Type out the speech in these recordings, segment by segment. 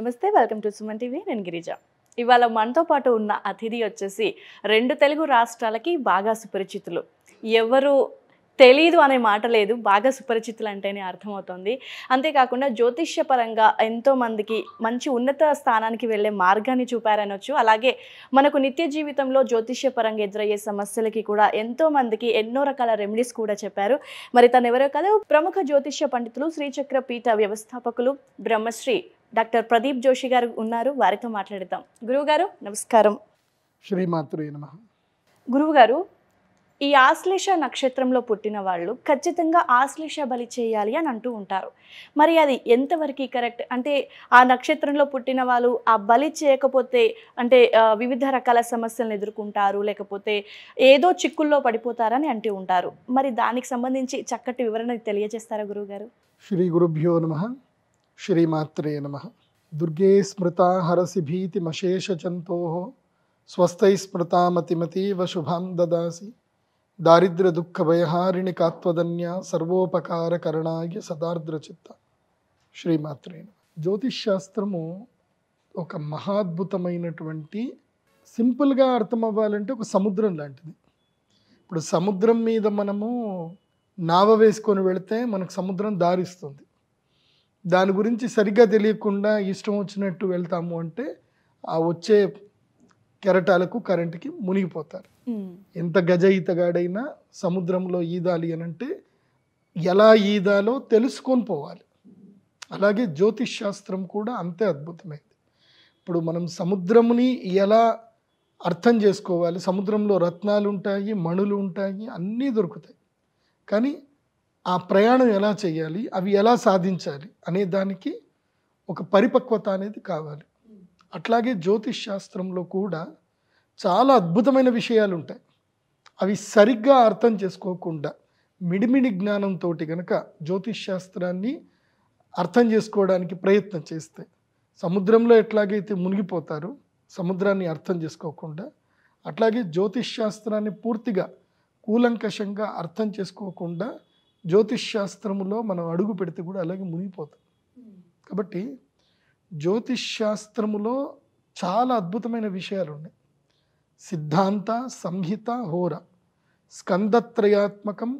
నమస్తే, welcome to Suman TV. నేను గిరిజ. ఇవాళ మనతో పాటు ఉన్న అతిథి వచ్చేసి 2 తెలుగు రాష్ట్రాలకి బాగా సుపరిచితులు. ఎవరు తెలీదు అనే మాట లేదు, బాగా సుపరిచితులు అంటేనే అర్థమవుతుంది. అంతేకాకుండా జ్యోతిష్యపరంగా ఎంతోమందికి మంచి ఉన్నత స్థానానికి వెళ్ళే మార్గాన్ని చూపారనొచ్చు. అలాగే మనకు నిత్య జీవితంలో జ్యోతిష్యపరంగా ఎదురయ్యే సమస్యలకి కూడా ఎంతోమందికి ఎన్నో రకాల రెమెడీస్ కూడా చెప్పారు. మరి తను ఎవరో కాదు, ప్రముఖ జ్యోతిష్య పండితులు, శ్రీచక్ర పీఠ వ్యవస్థాపకులు బ్రహ్మశ్రీ డాక్టర్ ప్రదీప్ జోషి గారు ఉన్నారు. వారితో మాట్లాడదాం. గురువు గారు నమస్కారం. శ్రీమాత్రే నమః. గురువు గారు, ఈ ఆశ్లేష నక్షత్రంలో పుట్టిన వాళ్ళు ఖచ్చితంగా ఆశ్లేష బలి చేయాలి అని అంటూ ఉంటారు. మరి అది ఎంతవరకు కరెక్ట్? అంటే ఆ నక్షత్రంలో పుట్టిన వాళ్ళు ఆ బలి చేయకపోతే అంటే వివిధ రకాల సమస్యలను ఎదుర్కొంటారు, లేకపోతే ఏదో చిక్కుల్లో పడిపోతారని అంటూ ఉంటారు. మరి దానికి సంబంధించి చక్కటి వివరణ తెలియజేస్తారా గురువు గారు? శ్రీ గురుభ్యో నమః. శ్రీమాత్రే నమః. దుర్గే స్మృతా హరసి భీతిమశేషచంతోః స్వస్థై స్మృతామతిమతీవ శుభాం దదాసి దారిద్ర్య దుఃఖ భయహారిణి కాత్వదన్య సర్వోపకారకరణాయ సదార్ద్రచిత్త. శ్రీమాత్రే నమః. జ్యోతిష్ శాస్త్రము ఒక మహాద్భుతమైనటువంటి, సింపుల్గా అర్థం అవ్వాలంటే ఒక సముద్రం లాంటిది. ఇప్పుడు సముద్రం మీద మనము నావ వేసుకొని వెళితే మనకు సముద్రం దారిస్తుంది. దాని గురించి సరిగ్గా తెలియకుండా ఇష్టం వచ్చినట్టు వెళ్తాము అంటే ఆ వచ్చే కెరటాలకు కరెంటుకి మునిగిపోతారు. ఎంత గజ ఈతగాడైనా సముద్రంలో ఈదాలి అని అంటే ఎలా ఈదాలో తెలుసుకొని పోవాలి. అలాగే జ్యోతిష్ శాస్త్రం కూడా అంతే అద్భుతమైంది. ఇప్పుడు మనం సముద్రముని ఎలా అర్థం చేసుకోవాలి, సముద్రంలో రత్నాలు ఉంటాయి, మణులు ఉంటాయి, అన్నీ దొరుకుతాయి. కానీ ఆ ప్రయాణం ఎలా చేయాలి, అవి ఎలా సాధించాలి అనే దానికి ఒక పరిపక్వత అనేది కావాలి. అట్లాగే జ్యోతిష్ శాస్త్రంలో కూడా చాలా అద్భుతమైన విషయాలు ఉంటాయి. అవి సరిగ్గా అర్థం చేసుకోకుండా మిడిమిడి జ్ఞానంతో కనుక జ్యోతిష్ శాస్త్రాన్ని అర్థం చేసుకోవడానికి ప్రయత్నం చేస్తే సముద్రంలో ఎట్లాగైతే మునిగిపోతారో సముద్రాన్ని అర్థం చేసుకోకుండా, అట్లాగే జ్యోతిష్ శాస్త్రాన్ని పూర్తిగా కూలంకషంగా అర్థం చేసుకోకుండా జ్యోతిష్ శాస్త్రములో మనం అడుగు పెడితే కూడా అలాగే మునిగిపోతాం. కాబట్టి జ్యోతిష్ శాస్త్రములో చాలా అద్భుతమైన విషయాలు ఉన్నాయి. సిద్ధాంత, సంహిత, హోర, స్కందత్రయాత్మకం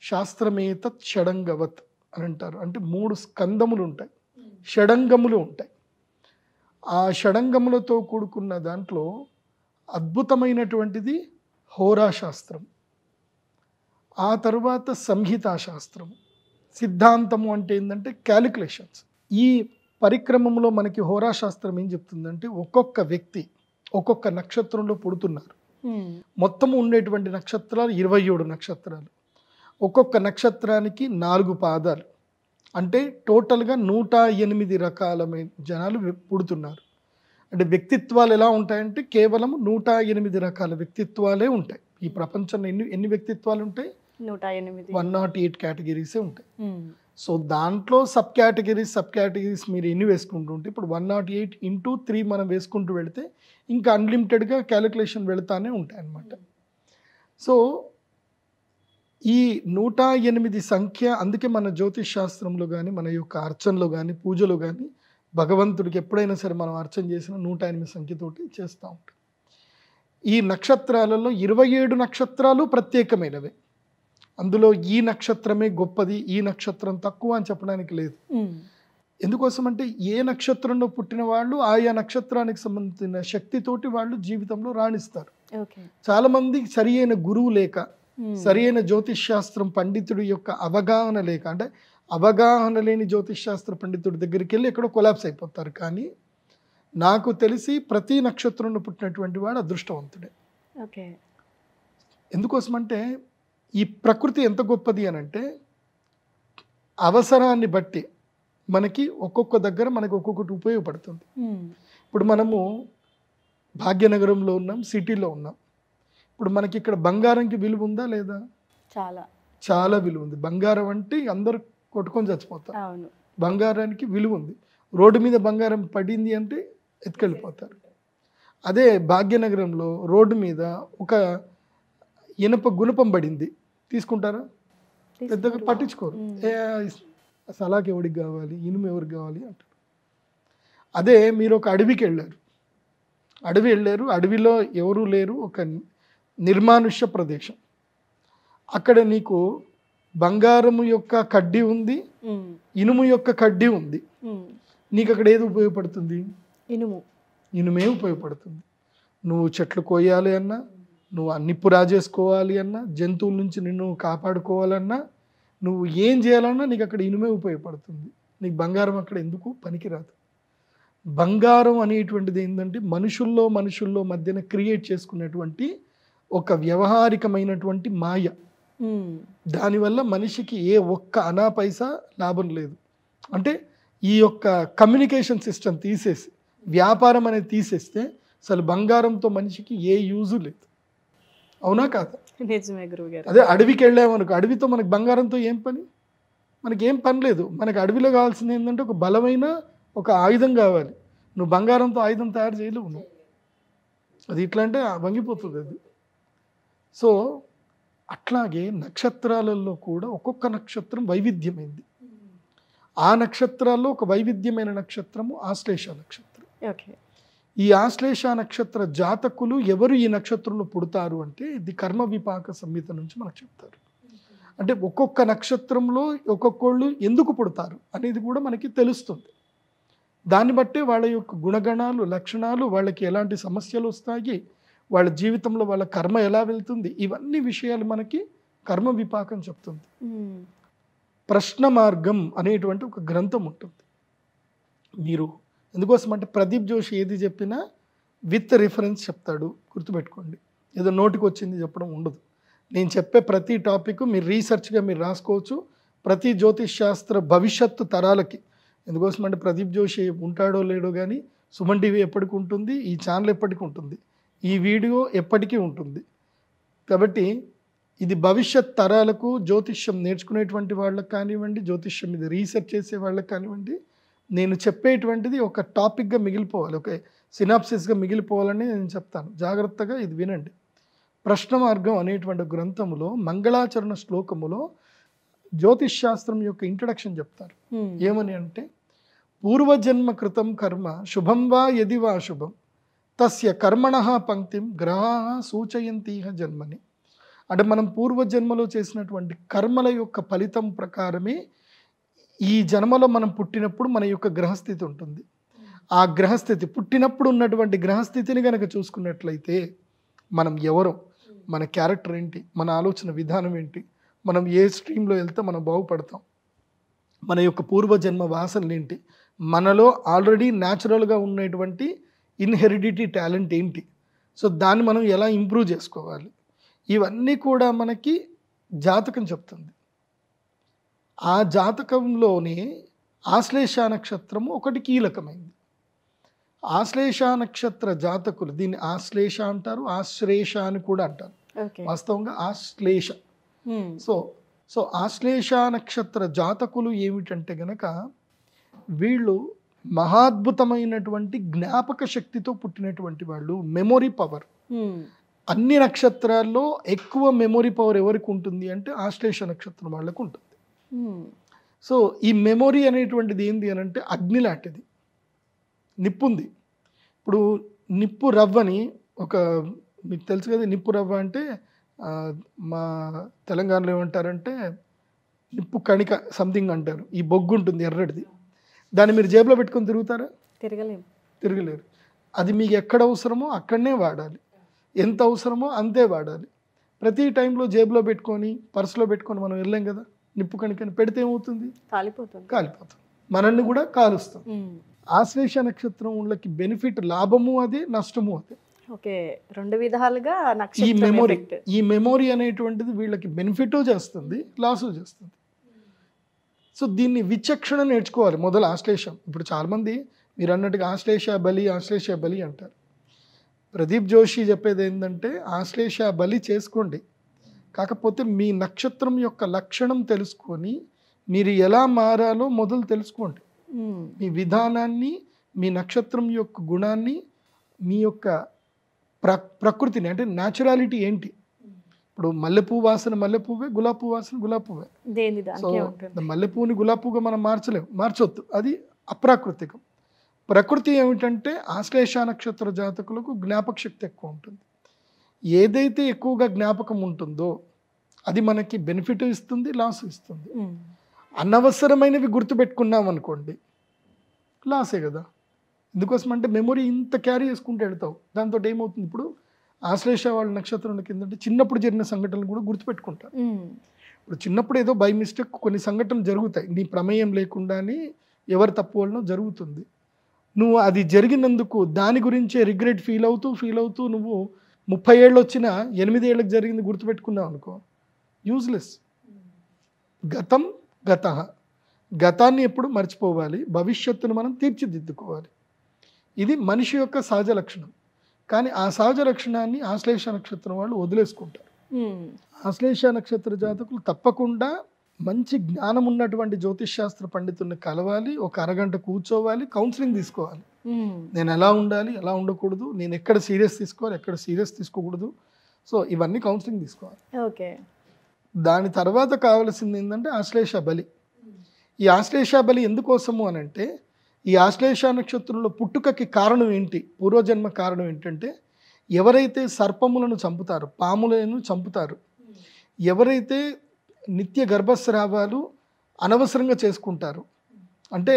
శాస్త్రమేతత్ షడంగవత్ అని అంటారు. అంటే 3 స్కందములు ఉంటాయి, షడంగములు ఉంటాయి. ఆ షడంగములతో కూడుకున్న దాంట్లో అద్భుతమైనటువంటిది హోరాశాస్త్రం, ఆ తర్వాత సంహితా శాస్త్రం, సిద్ధాంతము అంటే ఏంటంటే క్యాలిక్యులేషన్స్. ఈ పరిక్రమంలో మనకి హోరాశాస్త్రం ఏం చెప్తుందంటే ఒక్కొక్క వ్యక్తి ఒక్కొక్క నక్షత్రంలో పుడుతున్నారు. మొత్తం ఉండేటువంటి నక్షత్రాలు 27 నక్షత్రాలు. ఒక్కొక్క నక్షత్రానికి 4 పాదాలు. అంటే టోటల్గా 108 రకాల జనాలు పుడుతున్నారు. అంటే వ్యక్తిత్వాలు ఎలా ఉంటాయంటే కేవలం 108 రకాల వ్యక్తిత్వాలే ఉంటాయి. ఈ ప్రపంచంలో ఎన్ని వ్యక్తిత్వాలు ఉంటాయి? 108 కేటగిరీసే ఉంటాయి. సో దాంట్లో సబ్ కేటగిరీస్ మీరు ఎన్ని వేసుకుంటుంటే ఇప్పుడు 108 ఇంటూ 3 మనం వేసుకుంటూ వెళితే ఇంకా అన్లిమిటెడ్గా క్యాలిక్యులేషన్ వెళుతూనే ఉంటాయి అన్నమాట. సో ఈ 108 సంఖ్య, అందుకే మన జ్యోతిష్ శాస్త్రంలో కానీ మన యొక్క అర్చనలో కానీ పూజలో కానీ భగవంతుడికి ఎప్పుడైనా సరే మనం అర్చన చేసిన 108 సంఖ్యతోటి చేస్తూ ఉంటాం. ఈ నక్షత్రాలలో 27 నక్షత్రాలు ప్రత్యేకమైనవే. అందులో ఈ నక్షత్రమే గొప్పది, ఈ నక్షత్రం తక్కువ అని చెప్పడానికి లేదు. ఎందుకోసం అంటే ఏ నక్షత్రంలో పుట్టిన వాళ్ళు ఆయా నక్షత్రానికి సంబంధించిన శక్తితోటి వాళ్ళు జీవితంలో రాణిస్తారు. చాలా మంది సరి అయిన గురువు లేక, సరి అయిన జ్యోతిష్ శాస్త్రం పండితుడి యొక్క అవగాహన లేక, అంటే అవగాహన లేని జ్యోతిష్ శాస్త్ర పండితుడి దగ్గరికి వెళ్ళి ఎక్కడో కొలాప్స్ అయిపోతారు. కానీ నాకు తెలిసి ప్రతి నక్షత్రంలో పుట్టినటువంటి వాడు అదృష్టవంతుడే. ఎందుకోసమంటే ఈ ప్రకృతి ఎంత గొప్పది అని అంటే అవసరాన్ని బట్టి మనకి ఒక్కొక్క దగ్గర మనకి ఒక్కొక్కటి ఉపయోగపడుతుంది. ఇప్పుడు మనము భాగ్యనగరంలో ఉన్నాం, సిటీలో ఉన్నాం. ఇప్పుడు మనకి ఇక్కడ బంగారంకి విలువ ఉందా లేదా? చాలా విలువ ఉంది. బంగారం అంటే అందరూ కొట్టుకొని చచ్చిపోతారు. బంగారానికి విలువ ఉంది. రోడ్డు మీద బంగారం పడింది అంటే ఎత్తుకెళ్ళిపోతారు. అదే భాగ్యనగరంలో రోడ్డు మీద ఒక ఇనప గుణపం పడింది, తీసుకుంటారా? పెద్దగా పట్టించుకోరు. సలాకి ఎవరికి కావాలి, ఇనుము ఎవరికి కావాలి అంటారు. అదే మీరు ఒక అడవికి వెళ్ళారు, అడవిలో ఎవరూ లేరు, ఒక నిర్మానుష్య ప్రదేశం. అక్కడ నీకు బంగారము యొక్క కడ్డీ ఉంది, ఇనుము యొక్క కడ్డీ ఉంది. నీకు అక్కడ ఏది ఉపయోగపడుతుంది? ఇనుమే ఉపయోగపడుతుంది. నువ్వు చెట్లు కోయాలి అన్నా, నువ్వు నిప్పు రాజేసుకోవాలి అన్నా, జంతువుల నుంచి నిన్ను కాపాడుకోవాలన్నా, నువ్వు ఏం చేయాలన్నా నీకు అక్కడ ఇనుమే ఉపయోగపడుతుంది. నీకు బంగారం అక్కడ ఎందుకు పనికిరాదు. బంగారం అనేటువంటిది ఏంటంటే మనుషుల్లో మధ్యన క్రియేట్ చేసుకునేటువంటి ఒక వ్యవహారికమైనటువంటి మాయ. దానివల్ల మనిషికి ఏ ఒక్క అనా పైసా లాభం లేదు. అంటే ఈ యొక్క కమ్యూనికేషన్ సిస్టమ్ తీసేసి, వ్యాపారం అనేది తీసేస్తే అసలు బంగారంతో మనిషికి ఏ యూజు లేదు. అవునా కాదా? నిజమే గురువుగారు. అదే అడవికి వెళ్ళామనుకో, అడవితో మనకు బంగారంతో ఏం పని? మనకేం పని లేదు. మనకు అడవిలో కావాల్సింది ఏంటంటే ఒక బలమైన ఒక ఆయుధం కావాలి. నువ్వు బంగారంతో ఆయుధం తయారు చేయలేవు నువ్వు. అది ఇట్లా అంటే వంగిపోతుంది అది. సో అట్లాగే నక్షత్రాలలో కూడా ఒక్కొక్క నక్షత్రం వైవిధ్యమైంది. ఆ నక్షత్రాల్లో ఒక వైవిధ్యమైన నక్షత్రము ఆశ్లేష నక్షత్రం. ఈ ఆశ్లేష నక్షత్ర జాతకులు ఎవరు ఈ నక్షత్రంలో పుడతారు అంటే ఇది కర్మ విపాక సంహిత నుంచి మనకు చెప్తారు. అంటే ఒక్కొక్క నక్షత్రంలో ఒక్కొక్కళ్ళు ఎందుకు పుడతారు అనేది కూడా మనకి తెలుస్తుంది. దాన్ని బట్టే వాళ్ళ యొక్క గుణగణాలు, లక్షణాలు, వాళ్ళకి ఎలాంటి సమస్యలు వస్తాయి, వాళ్ళ జీవితంలో వాళ్ళ కర్మ ఎలా వెళ్తుంది, ఇవన్నీ విషయాలు మనకి కర్మ విపాకం చెప్తుంది. ప్రశ్న మార్గం అనేటువంటి ఒక గ్రంథం ఉంటుంది. మీరు ఎందుకోసం అంటే ప్రదీప్ జోషి ఏది చెప్పినా విత్ రిఫరెన్స్ చెప్తాడు, గుర్తుపెట్టుకోండి. ఏదో నోటికి వచ్చింది చెప్పడం ఉండదు. నేను చెప్పే ప్రతి టాపిక్ మీరు రీసెర్చ్గా మీరు రాసుకోవచ్చు. ప్రతి జ్యోతిష్ శాస్త్ర భవిష్యత్తు తరాలకి. ఎందుకోసం అంటే ప్రదీప్ జోషి ఉంటాడో లేడో కానీ సుమన్ టీవీ ఎప్పటికి ఉంటుంది, ఈ ఛానల్ ఎప్పటికీ ఉంటుంది, ఈ వీడియో ఎప్పటికీ ఉంటుంది. కాబట్టి ఇది భవిష్యత్ తరాలకు జ్యోతిష్యం నేర్చుకునేటువంటి వాళ్ళకి కానివ్వండి, జ్యోతిష్యం మీద రీసెర్చ్ చేసే వాళ్ళకి కానివ్వండి, నేను చెప్పేటువంటిది ఒక టాపిక్గా మిగిలిపోవాలి, ఒక సినాప్సిస్గా మిగిలిపోవాలని నేను చెప్తాను. జాగ్రత్తగా ఇది వినండి. ప్రశ్న మార్గం అనేటువంటి గ్రంథములో మంగళాచరణ శ్లోకములో జ్యోతిష్ శాస్త్రం యొక్క ఇంట్రడక్షన్ చెప్తారు. ఏమని అంటే, పూర్వజన్మ కృతం కర్మ శుభం వా యది వా శుభం తస్య కర్మణః పంక్తిం గ్రహాః సూచయంతీహ జన్మని. అంటే మనం పూర్వజన్మలో చేసినటువంటి కర్మల యొక్క ఫలితం ప్రకారమే ఈ జన్మలో మనం పుట్టినప్పుడు మన యొక్క గ్రహస్థితి ఉంటుంది. ఆ గ్రహస్థితి పుట్టినప్పుడు ఉన్నటువంటి గ్రహస్థితిని కనుక చూసుకున్నట్లయితే మనం ఎవరో, మన క్యారెక్టర్ ఏంటి, మన ఆలోచన విధానం ఏంటి, మనం ఏ స్ట్రీమ్లో వెళ్తే మనం బాగుపడతాం, మన యొక్క పూర్వజన్మ వాసనలు ఏంటి, మనలో ఆల్రెడీ న్యాచురల్గా ఉన్నటువంటి ఇన్హెరిడిటీ టాలెంట్ ఏంటి, సో దాన్ని మనం ఎలా ఇంప్రూవ్ చేసుకోవాలి, ఇవన్నీ కూడా మనకి జాతకం చెప్తుంది. ఆ జాతకంలోనే ఆశ్లేష నక్షత్రము ఒకటి కీలకమైంది. ఆశ్లేష నక్షత్ర జాతకులు, దీన్ని ఆశ్లేష అంటారు, ఆశ్లేష అని కూడా అంటారు, వాస్తవంగా ఆశ్లేష. సో ఆశ్లేష నక్షత్ర జాతకులు ఏమిటంటే గనక వీళ్ళు మహాద్భుతమైనటువంటి జ్ఞాపక శక్తితో పుట్టినటువంటి వాళ్ళు, మెమొరీ పవర్. అన్ని నక్షత్రాల్లో ఎక్కువ మెమొరీ పవర్ ఎవరికి ఉంటుంది అంటే ఆశ్లేష నక్షత్రం వాళ్ళకు ఉంటుంది. సో ఈ మెమొరీ అనేటువంటిది ఏంది అని అంటే అగ్ని లాంటిది, నిప్పు ఉంది. ఇప్పుడు నిప్పు రవ్వని ఒక, మీకు తెలుసు కదా నిప్పు రవ్వ అంటే మా తెలంగాణలో ఏమంటారంటే నిప్పు కణిక సంథింగ్ అంటారు. ఈ బొగ్గు ఉంటుంది ఎర్రటిది, దాన్ని మీరు జేబులో పెట్టుకొని తిరుగుతారా? తిరగలేరు. అది మీకు ఎక్కడ అవసరమో అక్కడనే వాడాలి, ఎంత అవసరమో అంతే వాడాలి. ప్రతి టైంలో జేబులో పెట్టుకొని పర్సులో పెట్టుకొని మనం వెళ్ళాం కదా, నిప్పు కణికని పెడితే ఏమవుతుంది? కాలిపోతుంది, మనల్ని కూడా కాలుస్తాం. ఆశ్లేష నక్షత్రం వాళ్ళకి బెనిఫిట్, లాభము అదే, నష్టము అదే. రెండు విధాలుగా ఈ మెమొరీ అనేటువంటిది వీళ్ళకి బెనిఫిట్ చేస్తుంది, లాసు చేస్తుంది. సో దీన్ని విచక్షణ నేర్చుకోవాలి మొదలు ఆశ్లేషం. ఇప్పుడు చాలామంది మీరు అన్నట్టుగా ఆశ్లేష బలి అంటారు. ప్రదీప్ జోషి చెప్పేది ఏంటంటే ఆశ్లేష బలి చేసుకోండి, కాకపోతే మీ నక్షత్రం యొక్క లక్షణం తెలుసుకొని మీరు ఎలా మారాలో మొదలు తెలుసుకోండి. మీ విధానాన్ని, మీ నక్షత్రం యొక్క గుణాన్ని, మీ యొక్క ప్రకృతిని, అంటే న్యాచురాలిటీ ఏంటి. ఇప్పుడు మల్లెపూ వాసన మల్లెపువ్వే, గులాబీ పువ్వు వాసన గులాబీ పువ్వే. సో మల్లెపూని గులాబీ పువ్వుగా మనం మార్చొద్దు, అది అప్రాకృతికం. ప్రకృతి ఏమిటంటే ఆశ్లేష నక్షత్ర జాతకులకు జ్ఞాపక శక్తి ఎక్కువ ఉంటుంది. ఏదైతే ఎక్కువగా జ్ఞాపకం ఉంటుందో అది మనకి బెనిఫిట్ ఇస్తుంది, లాస్ ఇస్తుంది. అనవసరమైనవి గుర్తుపెట్టుకున్నాం అనుకోండి, లాసే కదా. ఎందుకోసం అంటే మెమొరీ ఇంత క్యారీ చేసుకుంటూ వెళ్తావు. దాంతో ఏమవుతుంది, ఇప్పుడు ఆశ్లేష వాళ్ళ నక్షత్రం కిందంటే చిన్నప్పుడు జరిగిన సంఘటనలు కూడా గుర్తుపెట్టుకుంటారు. ఇప్పుడు చిన్నప్పుడు ఏదో బై మిస్టేక్ కొన్ని సంఘటనలు జరుగుతాయి, నీ ప్రమేయం లేకుండానే ఎవరు తప్పు వలన జరుగుతుంది. నువ్వు అది జరిగినందుకు దాని గురించే రిగ్రెట్ ఫీల్ అవుతూ నువ్వు 30 ఏళ్ళు వచ్చినా 8 ఏళ్ళకి జరిగింది గుర్తుపెట్టుకున్నావు అనుకో, యూజ్లెస్. గతం గతః, గతాన్ని ఎప్పుడు మర్చిపోవాలి, భవిష్యత్తును మనం తీర్చిదిద్దుకోవాలి. ఇది మనిషి యొక్క సహజ లక్షణం. కానీ ఆ సహజ లక్షణాన్ని ఆశ్లేష నక్షత్రం వాళ్ళు వదిలేసుకుంటారు. ఆశ్లేష నక్షత్ర జాతకులు తప్పకుండా మంచి జ్ఞానం ఉన్నటువంటి జ్యోతిష్ శాస్త్ర పండితుల్ని కలవాలి, ఒక అరగంట కూర్చోవాలి, కౌన్సిలింగ్ తీసుకోవాలి. నేను ఎలా ఉండాలి, ఎలా ఉండకూడదు, నేను ఎక్కడ సీరియస్ తీసుకోవాలి, ఎక్కడ సీరియస్ తీసుకోకూడదు. సో ఇవన్నీ కౌన్సిలింగ్ తీసుకోవాలి. ఓకే. దాని తర్వాత కావాల్సింది ఏంటంటే ఆశ్లేష బలి. ఈ ఆశ్లేష బలి ఎందుకోసము అని అంటే, ఈ ఆశ్లేష నక్షత్రంలో పుట్టుకకి కారణం ఏంటి, పూర్వజన్మ కారణం ఏంటంటే, ఎవరైతే సర్పములను చంపుతారు, పాములను చంపుతారు, ఎవరైతే నిత్య గర్భస్రావాలు అనవసరంగా చేసుకుంటారు, అంటే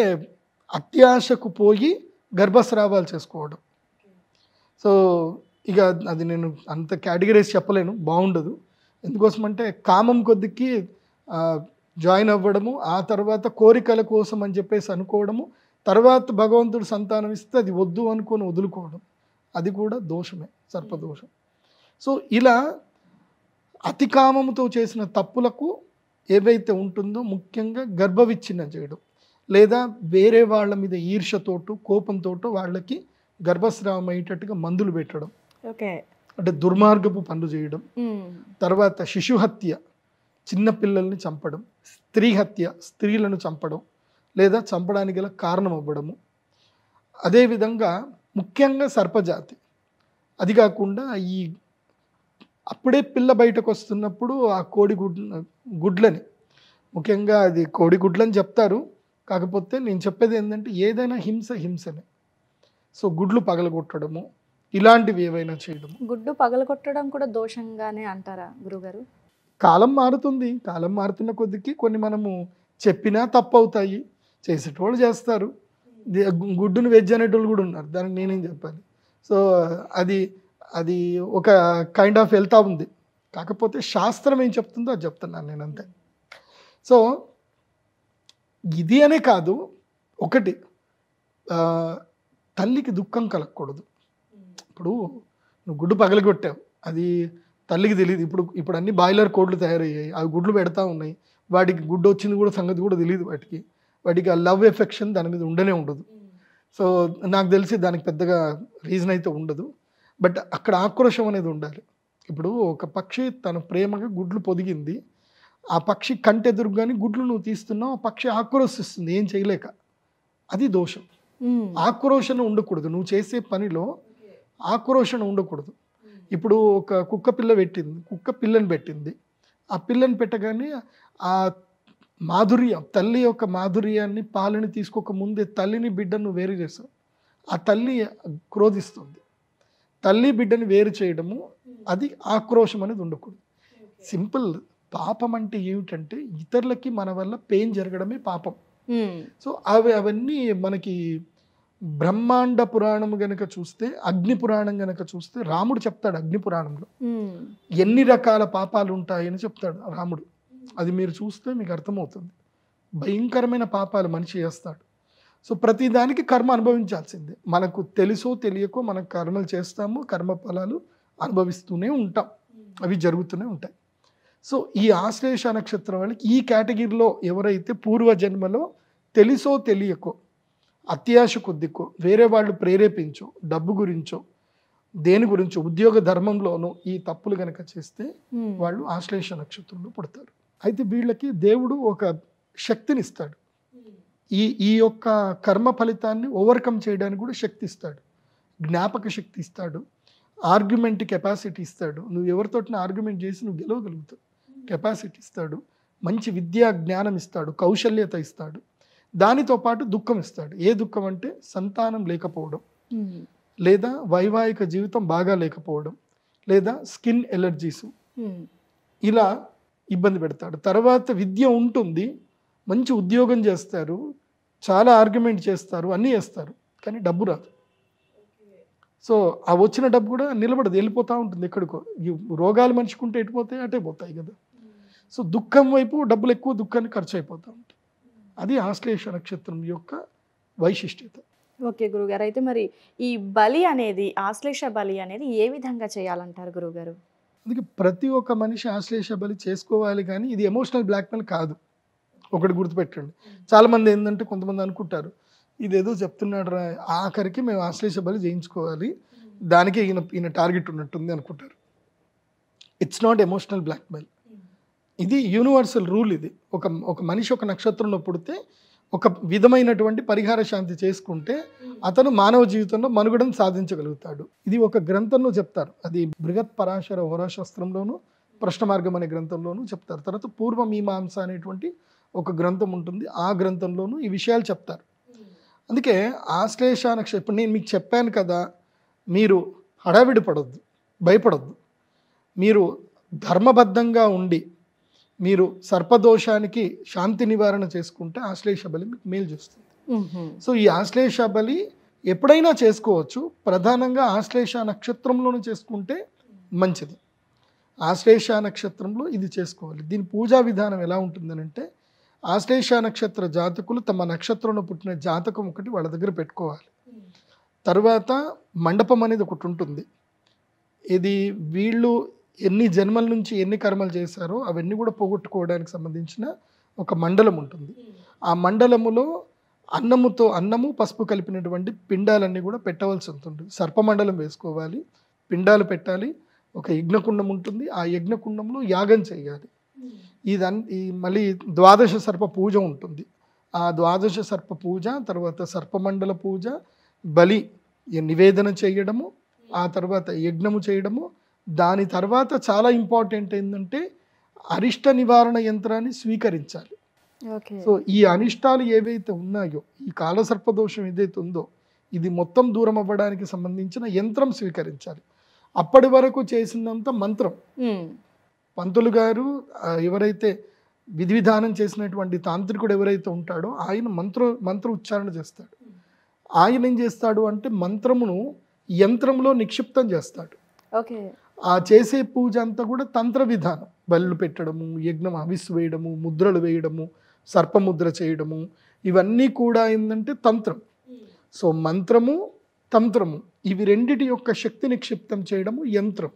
అత్యాశకు పోయి గర్భస్రావాలు చేసుకోవడం. సో ఇక అది నేను అంత కేటగిరైజ్ చెప్పలేను, బాగుండదు. ఎందుకోసం అంటే కామం కొద్దికి జాయిన్ అవ్వడము, ఆ తర్వాత కోరికల కోసం అని చెప్పేసి అనుకోవడము, తర్వాత భగవంతుడు సంతానం ఇస్తే అది వద్దు అనుకొని వదులుకోవడం, అది కూడా దోషమే, సర్పదోషం. సో ఇలా అతి కామముతో చేసిన తప్పులకు ఏవైతే ఉంటుందో, ముఖ్యంగా గర్భవిచ్ఛిన్నం చేయడం, లేదా వేరే వాళ్ళ మీద ఈర్షతోటో కోపంతోటో వాళ్ళకి గర్భస్రావం అయ్యేటట్టుగా మందులు పెట్టడం, ఓకే, అంటే దుర్మార్గపు పనులు చేయడం. తర్వాత శిశు హత్య, చిన్న పిల్లల్ని చంపడం, స్త్రీ హత్య, స్త్రీలను చంపడం లేదా చంపడానికి గల కారణం అవ్వడము. అదేవిధంగా ముఖ్యంగా సర్పజాతి. అది కాకుండా ఈ అప్పుడే పిల్ల బయటకు వస్తున్నప్పుడు ఆ కోడి గుడ్లని, ముఖ్యంగా అది కోడి గుడ్లని చెప్తారు, కాకపోతే నేను చెప్పేది ఏంటంటే ఏదైనా హింసనే. సో గుడ్లు పగలగొట్టడము, ఇలాంటివి ఏవైనా చేయడము. గుడ్డు పగలగొట్టడం కూడా దోషంగానే అంటారా గురుగారు? కాలం మారుతుంది, కాలం మారుతున్న కొద్దికి కొన్ని మనము చెప్పినా తప్పు అవుతాయి, చేసేటోళ్ళు చేస్తారు. గుడ్డును వెజ్ అనేటోళ్ళు కూడా ఉన్నారు, దానికి నేనేం చెప్పాలి. సో అది అది ఒక కైండ్ ఆఫ్ వెళ్తా ఉంది. కాకపోతే శాస్త్రం ఏం చెప్తుందో అది చెప్తున్నాను నేను, అంతే. సో ఇది అనే కాదు, ఒకటి తల్లికి దుఃఖం కలగకూడదు. ఇప్పుడు నువ్వు గుడ్డు పగలగొట్టావు, అది తల్లికి తెలియదు. ఇప్పుడు అన్ని బాయిలర్ కోడ్లు తయారయ్యాయి, అవి గుడ్లు పెడతా ఉన్నాయి, వాటికి గుడ్డు వచ్చింది కూడా సంగతి కూడా తెలియదు. వాటికి ఆ లవ్ ఎఫెక్షన్ దాని మీద ఉండనే ఉండదు. సో నాకు తెలిసి దానికి పెద్దగా రీజన్ అయితే ఉండదు. బట్ అక్కడ ఆక్రోషం అనేది ఉండాలి. ఇప్పుడు ఒక పక్షి తన ప్రేమగా గుడ్లు పొదిగింది, ఆ పక్షి కంటెదురుగాని గుడ్లు నువ్వు తీస్తున్నావు, ఆ పక్షి ఆక్రోశిస్తుంది ఏం చేయలేక, అది దోషం. ఆక్రోషణ ఉండకూడదు, నువ్వు చేసే పనిలో ఆక్రోషణ ఉండకూడదు. ఇప్పుడు ఒక కుక్క పిల్లని పెట్టింది, ఆ పిల్లని పెట్టగానే ఆ మాధుర్యం, తల్లి యొక్క మాధుర్యాన్ని, పాలని తీసుకోక ముందే తల్లిని బిడ్డను వేరు చేస్తావు, ఆ తల్లి క్రోధిస్తుంది. తల్లి బిడ్డని వేరు చేయడము, అది ఆక్రోషం అనేది ఉండకూడదు. సింపుల్. పాపం అంటే ఏమిటంటే ఇతరులకి మన వల్ల పెయిన్ జరగడమే పాపం. సో అవన్నీ మనకి బ్రహ్మాండ పురాణం గనక చూస్తే, అగ్ని పురాణం గనక చూస్తే రాముడు చెప్తాడు అగ్ని పురాణంలో ఎన్ని రకాల పాపాలు ఉంటాయని చెప్తాడు రాముడు. అది మీరు చూస్తే మీకు అర్థమవుతుంది. భయంకరమైన పాపాలు మనిషి చేస్తాడు. సో ప్రతిదానికి కర్మ అనుభవించాల్సిందే. మనకు తెలుసో తెలియకో మనం కర్మలు చేస్తాము, కర్మ ఫలాలు అనుభవిస్తూనే ఉంటాం, అవి జరుగుతూనే ఉంటాయి. సో ఈ ఆశ్లేష నక్షత్రం వాళ్ళకి ఈ కేటగిరీలో ఎవరైతే పూర్వజన్మలో తెలుసో తెలియకో, అత్యాశ కొద్దికో, వేరే వాళ్ళు ప్రేరేపించో, డబ్బు గురించో, దేని గురించో, ఉద్యోగ ధర్మంలోనూ ఈ తప్పులు కనుక చేస్తే వాళ్ళు ఆశ్లేష నక్షత్రంలో పుడతారు. అయితే వీళ్ళకి దేవుడు ఒక శక్తిని ఇస్తాడు. ఈ యొక్క కర్మ ఫలితాన్ని ఓవర్కమ్ చేయడానికి కూడా శక్తి ఇస్తాడు. జ్ఞాపక శక్తి ఇస్తాడు, ఆర్గ్యుమెంట్ కెపాసిటీ ఇస్తాడు. నువ్వు ఎవరితోటిన ఆర్గ్యుమెంట్ చేసి నువ్వు గెలవగలుగుతావు, కెపాసిటీ ఇస్తాడు. మంచి విద్యా జ్ఞానం ఇస్తాడు, కౌశల్యత ఇస్తాడు. దానితో పాటు దుఃఖం ఇస్తాడు. ఏ దుఃఖం అంటే సంతానం లేకపోవడం, లేదా వైవాహిక జీవితం బాగా లేకపోవడం, లేదా స్కిన్ ఎలర్జీస్, ఇలా ఇబ్బంది పెడతాడు. తర్వాత విద్య ఉంటుంది, మంచి ఉద్యోగం చేస్తారు, చాలా ఆర్గ్యుమెంట్ చేస్తారు, అన్నీ చేస్తారు, కానీ డబ్బు రాదు. సో ఆ వచ్చిన డబ్బు కూడా నిలబడదు, వెళ్ళిపోతూ ఉంటుంది ఎక్కడికో. ఈ రోగాలు మనిషికుంటే ఎటుపోతాయి, అటే పోతాయి కదా. సో దుఃఖం వైపు డబ్బులు ఎక్కువ, దుఃఖాన్ని ఖర్చు అయిపోతూ ఉంటాయి. అది ఆశ్లేష నక్షత్రం యొక్క వైశిష్ట్యత. ఓకే గురుగారు, అయితే మరి ఈ బలి అనేది, ఆశ్లేష బలి అనేది ఏ విధంగా చేయాలంటారు గురుగారు? అందుకే ప్రతి ఒక్క మనిషి ఆశ్లేష బలి చేసుకోవాలి, కానీ ఇది ఎమోషనల్ బ్లాక్మెయిల్ కాదు. ఒకటి గుర్తుపెట్టండి. చాలామంది ఏంటంటే కొంతమంది అనుకుంటారు ఇదేదో చెప్తున్నాడు రా, ఆఖరికి మేము ఆశ్లేష బలి చేయించుకోవాలి, దానికే ఈయన టార్గెట్ ఉన్నట్టుంది అనుకుంటారు. ఇట్స్ నాట్ ఎమోషనల్ బ్లాక్మెయిల్, ఇది యూనివర్సల్ రూల్. ఇది ఒక మనిషి ఒక నక్షత్రంలో పుడితే ఒక విధమైనటువంటి పరిహార శాంతి చేసుకుంటే అతను మానవ జీవితంలో మనుగడను సాధించగలుగుతాడు. ఇది ఒక గ్రంథంలో చెప్తారు, అది బృహత్ పరాశర హోరాశాస్త్రంలోను ప్రశ్న మార్గం అనే గ్రంథంలోనూ చెప్తారు. తర్వాత పూర్వ మీమాంస అనేటువంటి ఒక గ్రంథం ఉంటుంది, ఆ గ్రంథంలోనూ ఈ విషయాలు చెప్తారు. అందుకే ఆశ్లేష నక్షత్రం, ఇప్పుడు నేను మీకు చెప్పాను కదా, మీరు హడావిడి పడొద్దు, భయపడొద్దు. మీరు ధర్మబద్ధంగా ఉండి మీరు సర్పదోషానికి శాంతి నివారణ చేసుకుంటే ఆశ్లేష బలి మీకు మేలు చేస్తుంది. సో ఈ ఆశ్లేష బలి ఎప్పుడైనా చేసుకోవచ్చు, ప్రధానంగా ఆశ్లేష నక్షత్రంలోనూ చేసుకుంటే మంచిది. ఆశ్లేష నక్షత్రంలో ఇది చేసుకోవాలి. దీని పూజా విధానం ఎలా ఉంటుందని అంటే, ఆశ్లేష నక్షత్ర జాతకులు తమ నక్షత్రంలో పుట్టిన జాతకం ఒకటి వాళ్ళ దగ్గర పెట్టుకోవాలి. తర్వాత మండపం అనేది ఒకటి ఉంటుంది, ఇది వీళ్ళు ఎన్ని జన్మల నుంచి ఎన్ని కర్మలు చేశారో అవన్నీ కూడా పోగొట్టుకోవడానికి సంబంధించిన ఒక మండలం ఉంటుంది. ఆ మండలములో అన్నము పసుపు కలిపినటువంటి పిండాలన్నీ కూడా పెట్టవలసి ఉంటుంది. సర్పమండలం వేసుకోవాలి, పిండాలు పెట్టాలి, ఒక యజ్ఞకుండం ఉంటుంది, ఆ యజ్ఞకుండంలో యాగం చేయాలి. మళ్ళీ ద్వాదశ సర్ప పూజ ఉంటుంది. ఆ ద్వాదశ సర్ప పూజ తర్వాత సర్పమండల పూజ, బలి నివేదన చేయడము, ఆ తర్వాత యజ్ఞము చేయడము. దాని తర్వాత చాలా ఇంపార్టెంట్ ఏంటంటే అరిష్ట నివారణ యంత్రాన్ని స్వీకరించాలి. సో ఈ అనిష్టాలు ఏవైతే ఉన్నాయో, ఈ కాలసర్పదోషం ఏదైతే ఉందో, ఇది మొత్తం దూరం అవ్వడానికి సంబంధించిన యంత్రం స్వీకరించాలి. అప్పటి వరకు చేసినంత మంత్రం, పంతులు గారు ఎవరైతే విధి విధానం చేసినటువంటి తాంత్రికుడు ఎవరైతే ఉంటాడో ఆయన మంత్ర ఉచ్చారణ చేస్తాడు. ఆయన ఏం చేస్తాడు అంటే మంత్రమును యంత్రంలో నిక్షిప్తం చేస్తాడు. ఆ చేసే పూజ అంతా కూడా తంత్ర విధానం, బళ్ళు పెట్టడము, యజ్ఞం హవిస్సు వేయడము, ముద్రలు వేయడము, సర్పముద్ర చేయడము, ఇవన్నీ కూడా ఏంటంటే తంత్రం. సో మంత్రము తంత్రము ఇవి రెండిటి యొక్క శక్తి నిక్షిప్తం చేయడము యంత్రం.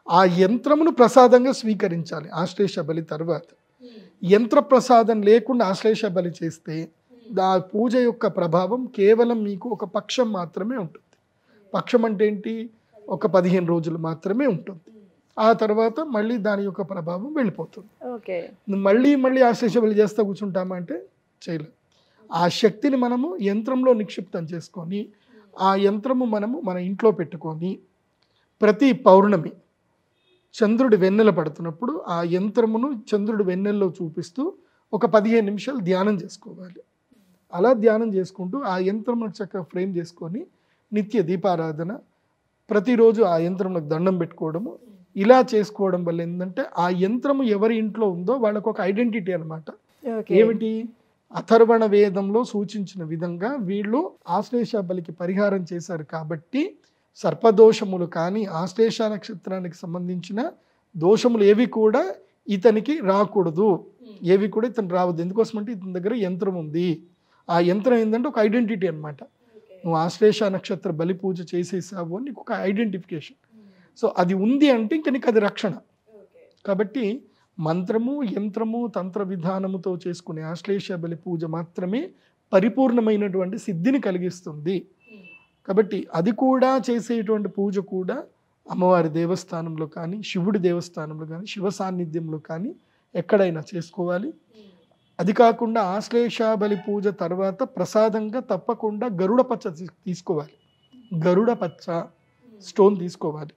ఆ యంత్రమును ప్రసాదంగా స్వీకరించాలి ఆశ్లేష బలి తర్వాత. యంత్ర ప్రసాదం లేకుండా ఆశ్లేష బలి చేస్తే ఆ పూజ యొక్క ప్రభావం కేవలం మీకు ఒక పక్షం మాత్రమే ఉంటుంది. పక్షం అంటే ఏంటి, ఒక 15 రోజులు మాత్రమే ఉంటుంది. ఆ తర్వాత మళ్ళీ దాని యొక్క ప్రభావం వెళ్ళిపోతుంది. మళ్ళీ ఆశ్లేష బలి చేస్తా కూర్చుంటామా అంటే చేయలేదు. ఆ శక్తిని మనము యంత్రంలో నిక్షిప్తం చేసుకొని ఆ యంత్రము మనము మన ఇంట్లో పెట్టుకొని ప్రతి పౌర్ణమి చంద్రుడి వెన్నెల పడుతున్నప్పుడు ఆ యంత్రమును చంద్రుడి వెన్నెల్లో చూపిస్తూ ఒక 15 నిమిషాలు ధ్యానం చేసుకోవాలి. అలా ధ్యానం చేసుకుంటూ ఆ యంత్రమును చక్కగా ఫ్రేమ్ చేసుకొని నిత్య దీపారాధన, ప్రతిరోజు ఆ యంత్రంలో దండం పెట్టుకోవడము, ఇలా చేసుకోవడం వల్ల ఏంటంటే ఆ యంత్రము ఎవరి ఇంట్లో ఉందో వాళ్ళకు ఒక ఐడెంటిటీ అనమాట. ఏమిటి, అథర్వణ వేదంలో సూచించిన విధంగా వీళ్ళు ఆశ్లేష బలికి పరిహారం చేశారు కాబట్టి సర్పదోషములు కానీ ఆశ్లేష నక్షత్రానికి సంబంధించిన దోషములు ఏవి కూడా ఇతనికి రాకూడదు, ఏవి కూడా ఇతను రావద్దు. ఎందుకోసం అంటే ఇతని దగ్గర యంత్రం ఉంది. ఆ యంత్రం ఏంటంటే ఒక ఐడెంటిటీ అనమాట. నువ్వు ఆశ్లేష నక్షత్ర బలి పూజ చేసేసావు అని నీకు ఒక ఐడెంటిఫికేషన్. సో అది ఉంది అంటే ఇంకా నీకు అది రక్షణ. కాబట్టి మంత్రము యంత్రము తంత్ర విధానముతో చేసుకునే ఆశ్లేష బలి పూజ మాత్రమే పరిపూర్ణమైనటువంటి సిద్ధిని కలిగిస్తుంది. కాబట్టి అది కూడా చేసేటువంటి పూజ కూడా అమ్మవారి దేవస్థానంలో కానీ శివుడి దేవస్థానంలో కానీ శివ సాన్నిధ్యంలో కానీ ఎక్కడైనా చేసుకోవాలి. అది కాకుండా ఆశ్లేష బలి పూజ తర్వాత ప్రసాదంగా తప్పకుండా గరుడ పచ్చ తీసుకోవాలి. గరుడ పచ్చ స్టోన్ తీసుకోవాలి.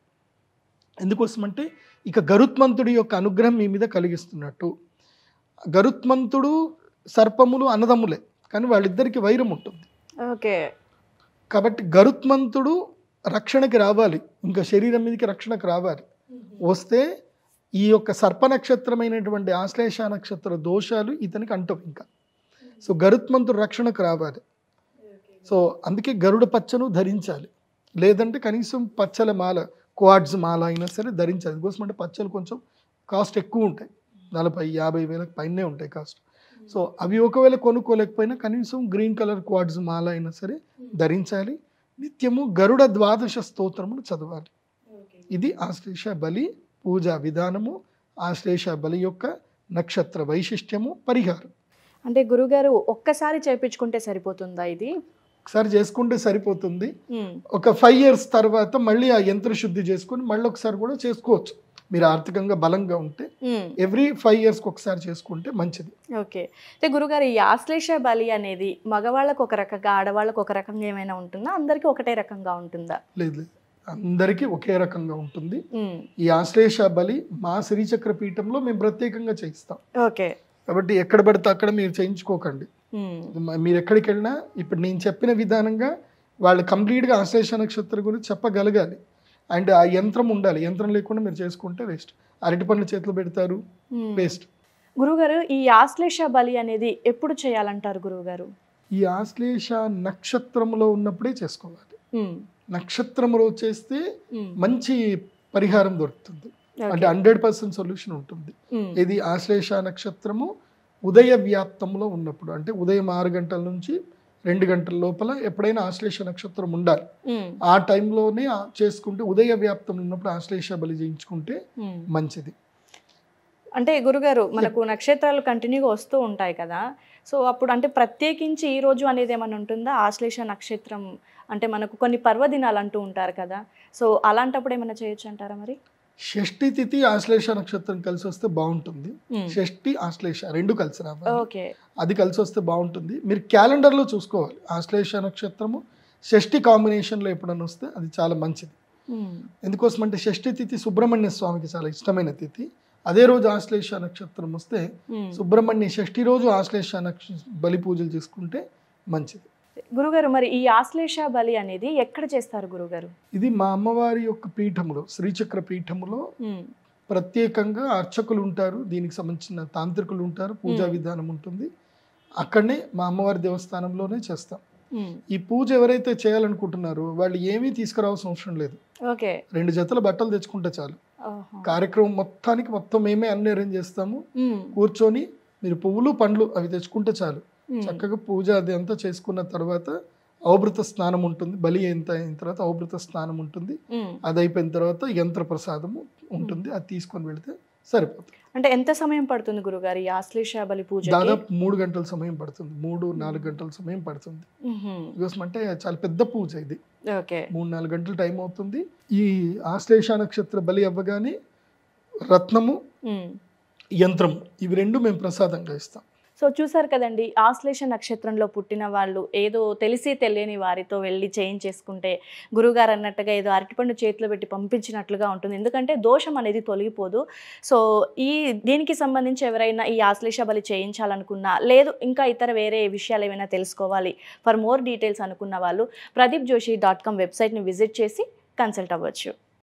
ఎందుకోసమంటే ఇక గరుత్మంతుడి యొక్క అనుగ్రహం మీ మీద కలిగిస్తున్నట్టు. గరుత్మంతుడు సర్పములు అన్నదమ్ములే, కానీ వాళ్ళిద్దరికి వైరం ఉంటుంది. ఓకే. కాబట్టి గరుత్మంతుడు రక్షణకి రావాలి, ఇంకా శరీరం మీదకి రక్షణకు రావాలి. వస్తే ఈ యొక్క సర్ప నక్షత్రమైనటువంటి ఆశ్లేష నక్షత్ర దోషాలు ఇతనికి అంటవు ఇంకా. సో గరుత్మంతుడు రక్షణకు రావాలి. సో అందుకే గరుడ పచ్చను ధరించాలి, లేదంటే కనీసం పచ్చల మాల, క్వాడ్స్ మాల అయినా సరే ధరించాలి. అందుకోసం అంటే పచ్చలు కొంచెం కాస్ట్ ఎక్కువ ఉంటాయి, 40-50 వేలకు పైనే ఉంటాయి కాస్ట్. సో అవి ఒకవేళ కొనుక్కోలేకపోయినా కనీసం గ్రీన్ కలర్ క్వాడ్స్ మాల అయినా సరే ధరించాలి. నిత్యము గరుడ ద్వాదశ స్తోత్రమును చదవాలి. ఇది ఆశ్లేష బలి పూజా విధానము, ఆశ్లేష బలి యొక్క నక్షత్ర వైశిష్ట్యము, పరిహారం. అంటే గురుగారు ఒక్కసారి చేయించుకుంటే సరిపోతుందా ఇది? ఒకసారి చేసుకుంటే సరిపోతుంది. ఒక 5 years తర్వాత మళ్ళీ ఆ యంత్ర శుద్ధి చేసుకొని మళ్ళీ ఒకసారి కూడా చేసుకోవచ్చు. మీరు ఆర్థికంగా బలంగా ఉంటే ఎవ్రీ 5 yearsకి ఒకసారి చేసుకుంటే మంచిది. ఓకే. అయితే గురుగారు ఈ ఆశ్లేష బలి అనేది మగవాళ్ళకు ఒక రకంగా, ఆడవాళ్ళకు ఒక రకంగా ఏమైనా ఉంటుందా? అందరికీ ఒకటే రకంగా ఉంటుందా? లేదు లేదు, అందరికీ ఒకే రకంగా ఉంటుంది. ఈ ఆశ్లేష బలి మా శ్రీచక్ర పీఠంలో మేము ప్రత్యేకంగా చేయిస్తాం. ఓకే. కాబట్టి ఎక్కడ పడితే అక్కడ మీరు చేయించుకోకండి. మీరు ఎక్కడికి వెళ్ళినా ఇప్పుడు నేను చెప్పిన విధానంగా వాళ్ళు కంప్లీట్గా ఆశ్లేష నక్షత్రం గురించి చెప్పగలగాలి. అండ్ ఆ యంత్రం ఉండాలి. యంత్రం లేకుండా మీరు చేసుకుంటే వేస్ట్. అరటి పండ్లు చేతిలో పెడతారు, వేస్ట్. గురుగారు ఈ ఆశ్లేష బలి అనేది ఎప్పుడు చేయాలంటారు గురువుగారు? ఈ ఆశ్లేష నక్షత్రంలో ఉన్నప్పుడే చేసుకోవాలి. నక్షత్రంలో చేస్తే మంచి పరిహారం దొరుకుతుంది, అంటే 100% సొల్యూషన్ ఉంటుంది. ఇది ఆశ్లేష నక్షత్రము ఉదయ వ్యాప్తంలో ఉన్నప్పుడు, అంటే ఉదయం 6 గంటల నుంచి 2 గంటల లోపల ఎప్పుడైనా ఆశ్లేష నక్షత్రం ఉండాలి. ఆ టైంలోనే చేసుకుంటే, ఉదయ వ్యాప్తం ఉన్నప్పుడు ఆశ్లేష బలి చేయించుకుంటే మంచిది. అంటే గురుగారు మనకు నక్షత్రాలు కంటిన్యూగా వస్తూ ఉంటాయి కదా, సో అప్పుడు అంటే ప్రత్యేకించి ఈ రోజు అనేది ఏమైనా ఉంటుందా? ఆశ్లేష నక్షత్రం అంటే మనకు కొన్ని పర్వదినాలు అంటూ ఉంటారు కదా, సో అలాంటప్పుడు ఏమైనా చేయొచ్చు అంటారా మరి? షష్ఠి తిథి ఆశ్లేష నక్షత్రం కలిసి వస్తే బాగుంటుంది. షష్ఠి ఆశ్లేష రెండు కలిసి రావాలి, అది కలిసి వస్తే బాగుంటుంది. మీరు క్యాలెండర్లో చూసుకోవాలి. ఆశ్లేష నక్షత్రము షష్ఠి కాంబినేషన్లో ఎప్పుడన్నా వస్తే అది చాలా మంచిది. ఎందుకోసం అంటే షష్ఠి తిథి సుబ్రహ్మణ్య స్వామికి చాలా ఇష్టమైన తిథి. అదే రోజు ఆశ్లేష నక్షత్రం వస్తే సుబ్రహ్మణ్య షష్ఠి రోజు ఆశ్లేష బలి పూజలు చేసుకుంటే మంచిది. గురుగారు మరి ఈ ఆశ్లేష బలి అనేది ఎక్కడ చేస్తారు గురుగారు? ఇది మా అమ్మవారి యొక్క పీఠములో, శ్రీచక్ర పీఠములో ప్రత్యేకంగా అర్చకులు ఉంటారు, దీనికి సంబంధించిన తాంత్రికులు ఉంటారు, పూజా విధానం ఉంటుంది. అక్కడనే మా అమ్మవారి దేవస్థానంలోనే చేస్తాం. ఈ పూజ ఎవరైతే చేయాలనుకుంటున్నారో వాళ్ళు ఏమీ తీసుకురావాల్సిన అవసరం లేదు. 2 జతల బట్టలు తెచ్చుకుంటే చాలు. కార్యక్రమం మొత్తం మేమే అన్ని అరేంజ్ చేస్తాము. కూర్చొని మీరు పువ్వులు పండ్లు అవి తెచ్చుకుంటే చాలు. చక్కగా పూజ అది అంతా చేసుకున్న తర్వాత ఔభృత స్నానం ఉంటుంది. బలి అయిన తర్వాత ఔభృత స్నానం ఉంటుంది. అది అయిపోయిన తర్వాత యంత్ర ప్రసాదము ఉంటుంది, అది తీసుకొని వెళితే సరిపోతుంది. అంటే ఎంత సమయం పడుతుంది గురుగారు ఈ ఆశ్లేష బలి పూజ? దాదాపు 3 గంటల సమయం పడుతుంది, 3-4 గంటల సమయం పడుతుంది. కోసం అంటే చాలా పెద్ద పూజ ఇది. 3-4 గంటలు టైం అవుతుంది. ఈ ఆశ్లేష నక్షత్ర బలి అవ్వగానే రత్నము, యంత్రము ఇవి 2 మేము ప్రసాదంగా ఇస్తాం. సో చూసారు కదండి, ఆశ్లేష నక్షత్రంలో పుట్టిన వాళ్ళు ఏదో తెలిసి తెలియని వారితో వెళ్ళి చేయించేసుకుంటే గురుగారు అన్నట్టుగా ఏదో అరటిపండు చేతిలో పెట్టి పంపించినట్లుగా ఉంటుంది. ఎందుకంటే దోషం అనేది తొలగిపోదు. సో దీనికి సంబంధించి ఎవరైనా ఈ ఆశ్లేష బలి చేయించాలనుకున్నా, లేదు ఇంకా ఇతర వేరే విషయాలు ఏమైనా తెలుసుకోవాలి, ఫర్ మోర్ డీటెయిల్స్ అనుకున్న వాళ్ళు pradeepjoshi.com వెబ్సైట్ని విజిట్ చేసి కన్సల్ట్ అవ్వచ్చు.